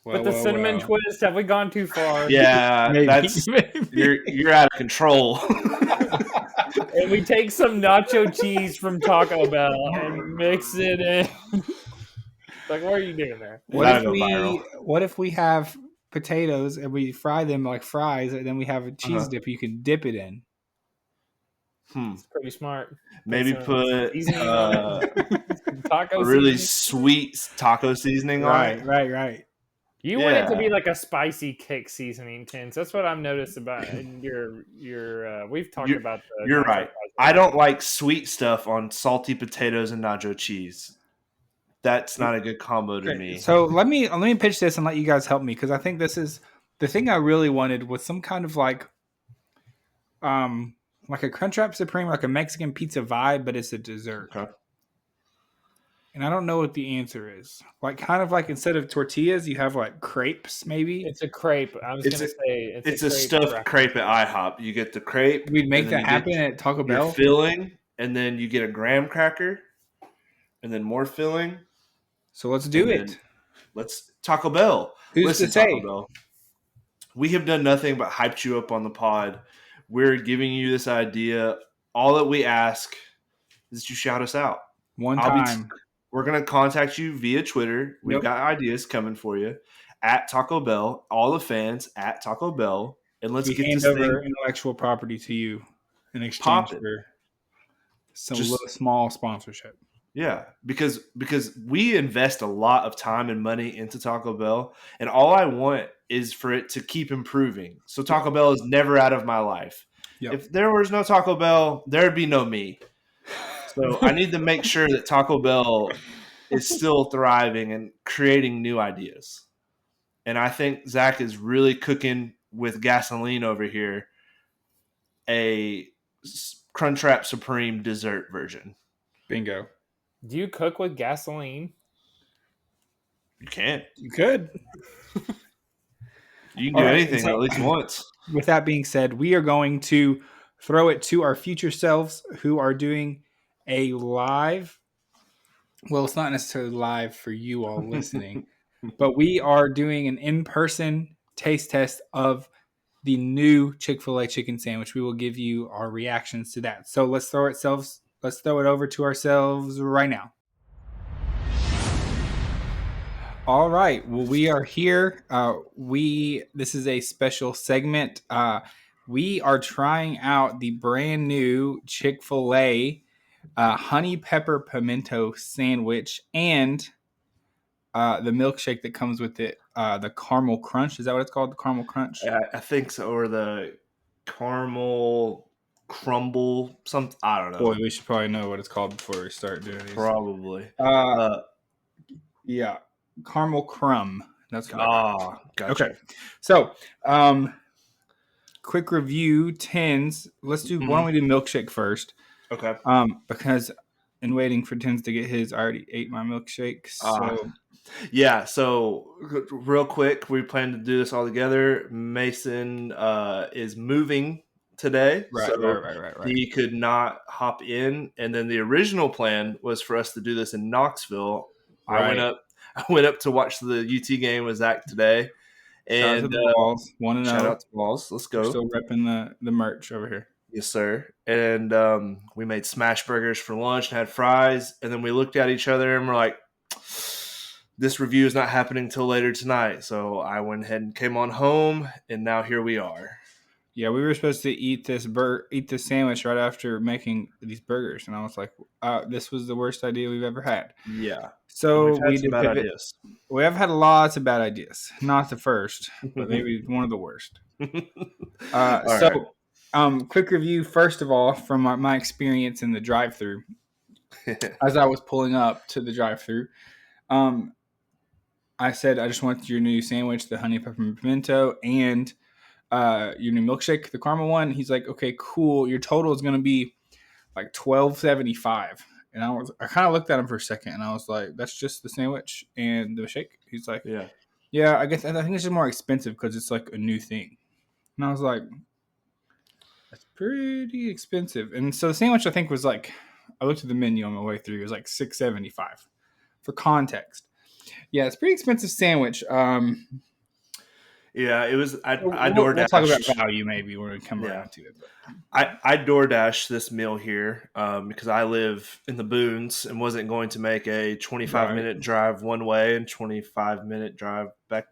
but the cinnamon twist, have we gone too far? Yeah, maybe. You're out of control. And we take some nacho cheese from Taco Bell and mix it in. Like, what are you doing there? What if we have potatoes and we fry them like fries, and then we have a cheese dip you can dip it in? It's pretty smart. Maybe put taco a really seasoning. sweet taco seasoning on it. Right. You want it to be like a spicy kick seasoning, Tins. That's what I've noticed about your. We've talked about. You're right. I don't like sweet stuff on salty potatoes and nacho cheese. That's not a good combo to me. So let me pitch this and let you guys help me, because I think this is the thing I really wanted, was some kind of like a Crunchwrap Supreme, like a Mexican pizza vibe, but it's a dessert. Okay. And I don't know what the answer is. Like, kind of like instead of tortillas, you have like crepes, maybe. It's a crepe. I was going to say it's a stuffed crepe at IHOP. You get the crepe. We'd make that happen at Taco Bell. Filling, and then you get a graham cracker, and then more filling. So let's do it. Let's Taco Bell. Who's to say? Taco Bell. We have done nothing but hyped you up on the pod. We're giving you this idea. All that we ask is that you shout us out. One time. We're going to contact you via Twitter. We've got ideas coming for you at Taco Bell. All the fans at Taco Bell. And let's get hand over intellectual property to you in exchange for some little small sponsorship. Yeah, because we invest a lot of time and money into Taco Bell, and all I want is for it to keep improving. So Taco Bell is never out of my life. Yep. If there was no Taco Bell, there'd be no me. So I need to make sure that Taco Bell is still thriving and creating new ideas. And I think Zach is really cooking with gasoline over here, a Crunchwrap Supreme dessert version. Bingo. Do you cook with gasoline? You can. You could. You can do anything at least once. With that being said, we are going to throw it to our future selves who are doing a live. Well, it's not necessarily live for you all listening, but we are doing an in-person taste test of the new Chick-fil-A chicken sandwich. We will give you our reactions to that. So let's throw it over to ourselves right now. All right. Well, we are here. This is a special segment. We are trying out the brand new Chick-fil-A honey pepper pimento sandwich and the milkshake that comes with it. The caramel crunch. Is that what it's called? The caramel crunch? I think so. Or the caramel crumble. I don't know. Boy, we should probably know what it's called before we start doing these. Probably. Yeah. Caramel crumb. That's what gotcha. Okay. So, quick review, Tins. Let's do. Why don't we do milkshake first? Okay. Because in waiting for Tins to get his, I already ate my milkshake. So. Yeah. So real quick, we plan to do this all together. Mason is moving today, right. He could not hop in, and then the original plan was for us to do this in Knoxville. Right. I went up to watch the UT game with Zach today, and shout out to the Balls. 1-0. Shout out to Balls. Let's go. We're still repping the merch over here. Yes, sir. And we made smash burgers for lunch and had fries, and then we looked at each other and we're like, this review is not happening till later tonight. So I went ahead and came on home, and now here we are. Yeah, we were supposed to eat this sandwich right after making these burgers, and I was like, "This was the worst idea we've ever had." Yeah. So we did bad ideas. We have had lots of bad ideas. Not the first, but maybe one of the worst. Quick review first of all from my experience in the drive-thru. As I was pulling up to the drive-thru, I said, "I just want your new sandwich, the honey pepper pimento, and." Your new milkshake, the caramel one." He's like, "Okay, cool. Your total is going to be like $12.75." And I kind of looked at him for a second, and I was like, "That's just the sandwich and the shake." He's like, "Yeah, I guess I think it's just more expensive because it's like a new thing." And I was like, "That's pretty expensive." And so the sandwich I think was like, I looked at the menu on my way through. It was like $6.75. For context, yeah, it's a pretty expensive sandwich. Yeah, it was. I we'll DoorDashed. talk about value maybe when we come around to it. But. I DoorDashed this meal here because I live in the boons and wasn't going to make a 25-minute drive one way and 25-minute drive back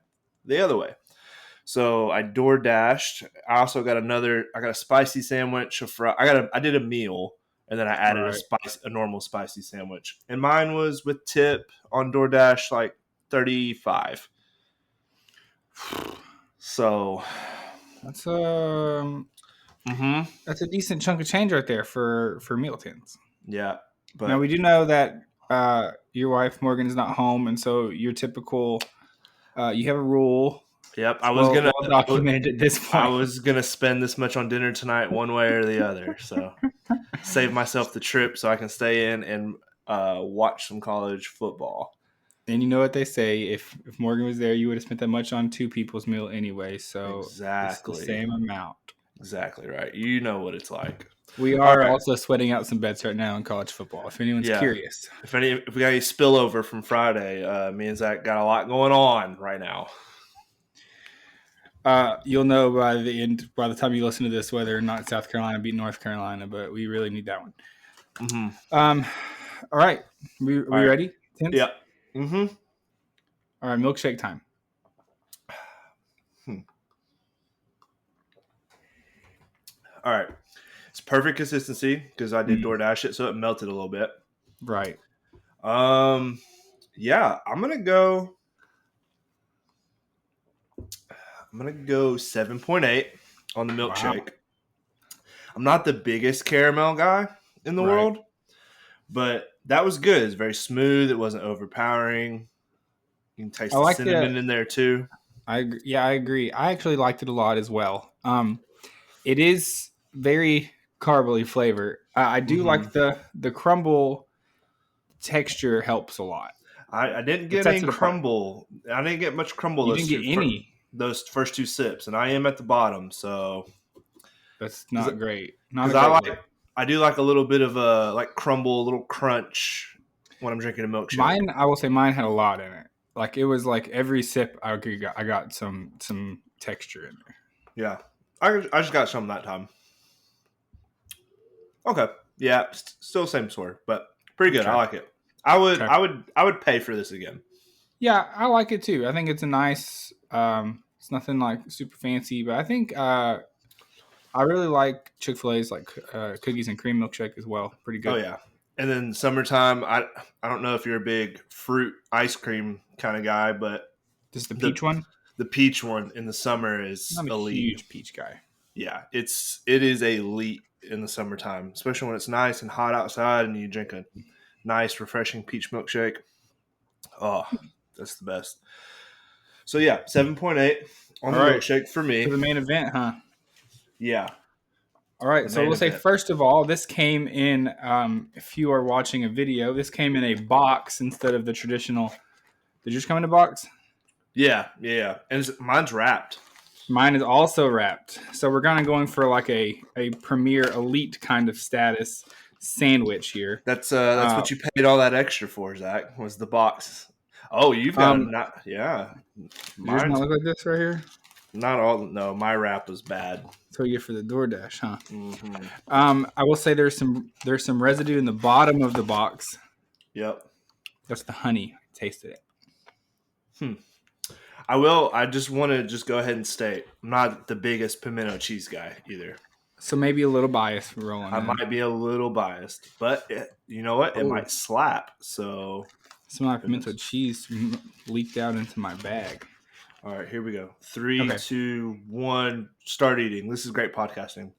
the other way. So I DoorDashed. I also got a spicy sandwich. I did a meal and then I added a normal spicy sandwich. And mine was with tip on DoorDash like 35. So that's that's a decent chunk of change right there for meal tins. Yeah, but now we do know that your wife Morgan is not home, and so your typical you have a rule. Yep, I was gonna document at this point. I was gonna spend this much on dinner tonight, one way or the other. So save myself the trip so I can stay in and watch some college football. And you know what they say: if Morgan was there, you would have spent that much on two people's meal anyway. So exactly it's the same amount. Exactly right. You know what it's like. We are also sweating out some bets right now in college football. If anyone's curious, if we got any spillover from Friday, me and Zach got a lot going on right now. You'll know by the time you listen to this, whether or not South Carolina beat North Carolina, but we really need that one. Mm-hmm. All right. We ready? Tim? Yeah. Mm-hmm. All right. Milkshake time. All right. It's perfect consistency because I did DoorDash it, so it melted a little bit. Right. Yeah, I'm gonna go 7.8 on the milkshake. Wow. I'm not the biggest caramel guy in the world, but that was good. It's very smooth. It wasn't overpowering. You can taste the cinnamon in there too. I agree. I actually liked it a lot as well. It is very carbly flavor. I do like the crumble texture helps a lot. I didn't get any crumble. I didn't get much crumble. You didn't get any those first two sips, and I am at the bottom, so that's not great. I do like a little bit of a crumble, a little crunch when I'm drinking a milkshake. I will say mine had a lot in it. Like it was like every sip I got some texture in there. Yeah, I just got some that time. Okay, yeah, still same sort, but pretty good. Okay. I like it. I would pay for this again. Yeah, I like it too. I think it's a nice. It's nothing like super fancy, but I think I really like Chick-Fil-A's cookies and cream milkshake as well. Pretty good. Oh yeah, and then summertime. I don't know if you're a big fruit ice cream kind of guy, but just the peach one. The peach one in the summer is I'm a huge peach guy. Yeah, it is elite in the summertime, especially when it's nice and hot outside and you drink a nice, refreshing peach milkshake. Oh, that's the best. So, yeah, 7.8 on the milkshake for me. For the main event, huh? Yeah. All right, so we'll say, first of all, this came in, if you are watching a video, this came in a box instead of the traditional. Did yours come in a box? Yeah. And mine's wrapped. Mine is also wrapped. So we're kind of going for like a premier elite kind of status sandwich here. That's what you paid all that extra for, Zach, was the box. Oh, you've got yeah. Yours not look like this right here? Not all. No, my wrap was bad. So you get for the DoorDash, huh? Mm-hmm. I will say there's some residue in the bottom of the box. Yep. That's the honey. I tasted it. I will. I just want to go ahead and state I'm not the biggest pimento cheese guy either. So maybe a little biased rolling. I might be a little biased, but you know what? It might slap. So some of my pimento cheese leaked out into my bag. All right, here we go. 3, 2, 1. Start eating. This is great podcasting.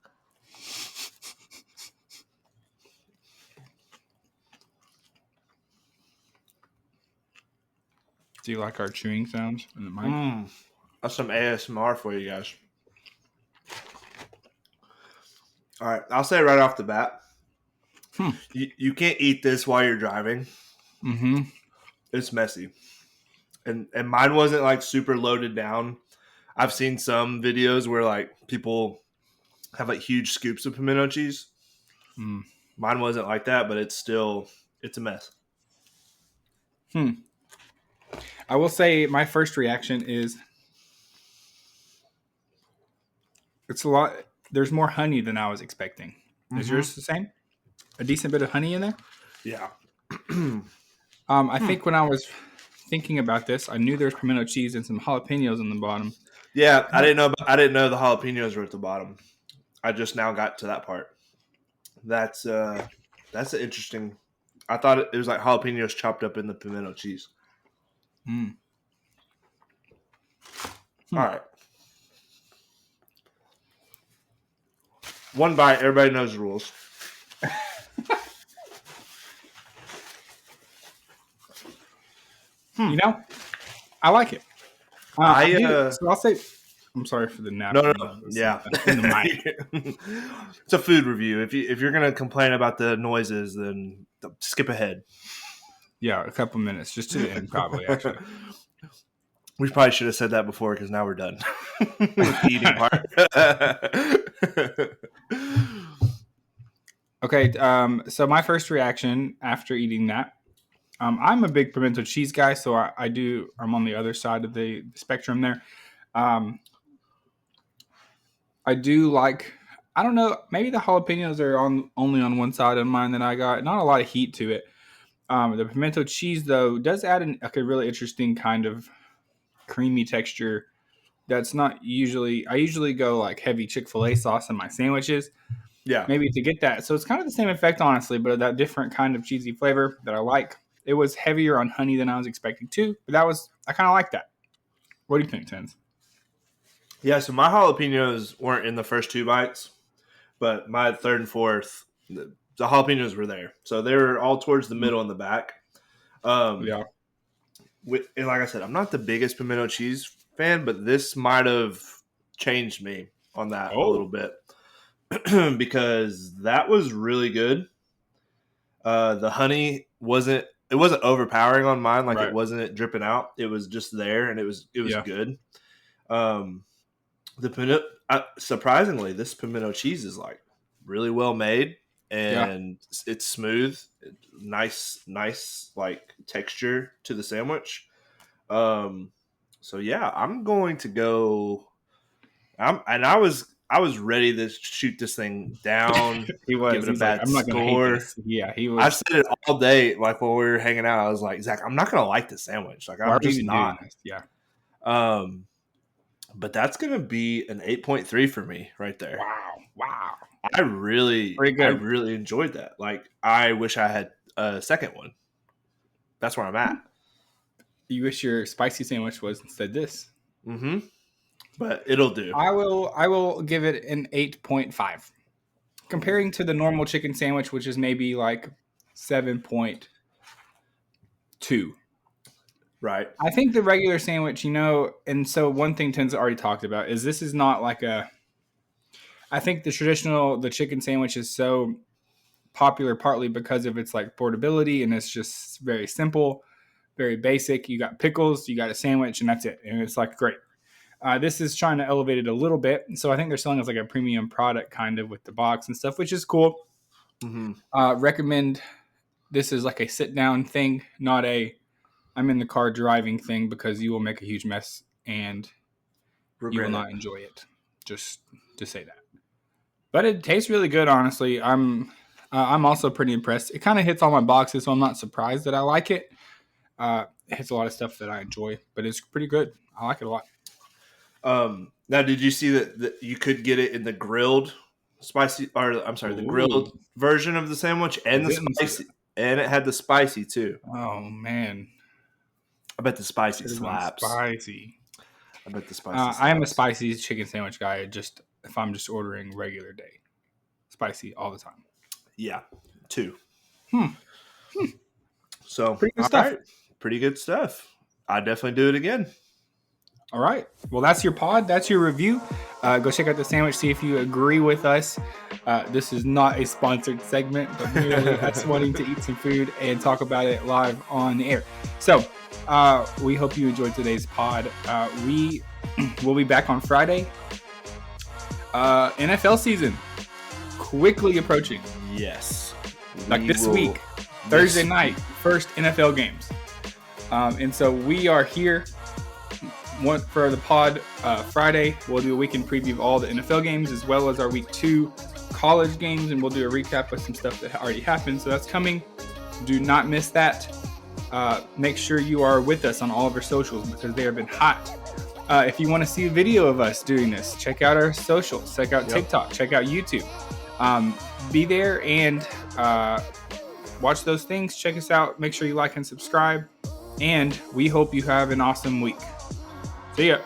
Do you like our chewing sounds in the mic? That's some ASMR for you guys. All right, I'll say right off the bat, You can't eat this while you're driving. Mm-hmm. It's messy. And mine wasn't like super loaded down. I've seen some videos where like people have like huge scoops of pimento cheese. Mm. Mine wasn't like that, but it's a mess. I will say my first reaction is it's a lot. There's more honey than I was expecting. Is yours the same? A decent bit of honey in there? Yeah. I think when I was thinking about this, I knew there was pimento cheese and some jalapenos on the bottom. Yeah, I didn't know the jalapenos were at the bottom. I just now got to that part. That's an interesting. I thought it was like jalapenos chopped up in the pimento cheese. All right. One bite, everybody knows the rules. You know, I like it. So I'll say, I'm sorry for the nap. No. Yeah. In the mic. It's a food review. If you're gonna complain about the noises, then skip ahead. Yeah, a couple minutes, just to the end, probably. Actually, we probably should have said that before because now we're done with the eating part. Okay. So my first reaction after eating that, I'm a big pimento cheese guy, so I'm on the other side of the spectrum there. I do like, I don't know, maybe the jalapenos are only on one side of mine that I got. Not a lot of heat to it. The pimento cheese, though, does add a really interesting kind of creamy texture. That's not usually, I usually go like heavy Chick-Fil-A sauce in my sandwiches. Yeah. Maybe to get that. So it's kind of the same effect, honestly, but that different kind of cheesy flavor that I like. It was heavier on honey than I was expecting too, but I kind of like that. What do you think, Tens? Yeah, so my jalapenos weren't in the first two bites, but my third and fourth, the jalapenos were there. So they were all towards the middle and the back. Yeah. And like I said, I'm not the biggest pimento cheese fan, but this might have changed me on that a little bit because that was really good. The honey wasn't overpowering on mine, like Right. it wasn't dripping out. It was just there, and it was good. Surprisingly, this pimento cheese is like really well made, and it's smooth, nice like texture to the sandwich. So yeah, I'm going to go. I was ready to shoot this thing down. He was. Give it a He's bad like, I'm not going to hate this. Yeah, he was. I said it all day, like when we were hanging out. I was like, Zach, I'm not going to like this sandwich. Like, I'm just not. Yeah. But that's going to be an 8.3 for me right there. Wow. I really enjoyed that. Like, I wish I had a second one. That's where I'm at. You wish your spicy sandwich was instead this. Mm-hmm. But it'll do. I will give it an 8.5. Comparing to the normal chicken sandwich, which is maybe like 7.2. Right. I think the regular sandwich, and so one thing Tens already talked about is this is not like I think the chicken sandwich is so popular partly because of its like portability, and it's just very simple, very basic. You got pickles, you got a sandwich, and that's it. And it's like great. This is trying to elevate it a little bit. So I think they're selling as like a premium product kind of with the box and stuff, which is cool. Mm-hmm. Recommend this is like a sit down thing, not a I'm in the car driving thing, because you will make a huge mess and you will not enjoy it. Just to say that. But it tastes really good, honestly. I'm also pretty impressed. It kind of hits all my boxes, so I'm not surprised that I like it. It hits a lot of stuff that I enjoy, but it's pretty good. I like it a lot. Now, did you see that you could get it in the grilled spicy, or I'm sorry, the grilled version of the sandwich and the spicy, and it had the spicy too. Oh man, I bet the spicy slaps. Spicy. I bet the spicy. I am a spicy chicken sandwich guy. Just if I'm just ordering regular day, spicy all the time. Yeah, two. So pretty good stuff. Right. Pretty good stuff. I definitely do it again. All right. Well, that's your pod. That's your review. Go check out the sandwich. See if you agree with us. This is not a sponsored segment, but merely us wanting to eat some food and talk about it live on the air. So we hope you enjoyed today's pod. We will be back on Friday. NFL season quickly approaching. Yes. Like this week, Thursday night, first NFL games. And so we are here for the pod Friday. We'll do a weekend preview of all the NFL games as well as our week 2 college games, and we'll do a recap of some stuff that already happened. So that's coming. Do not miss that. Make sure you are with us on all of our socials because they have been hot. If you want to see a video of us doing this, check out our socials. Check out TikTok. Check out YouTube. Be there and watch those things. Check us out. Make sure you like and subscribe. And we hope you have an awesome week. See ya.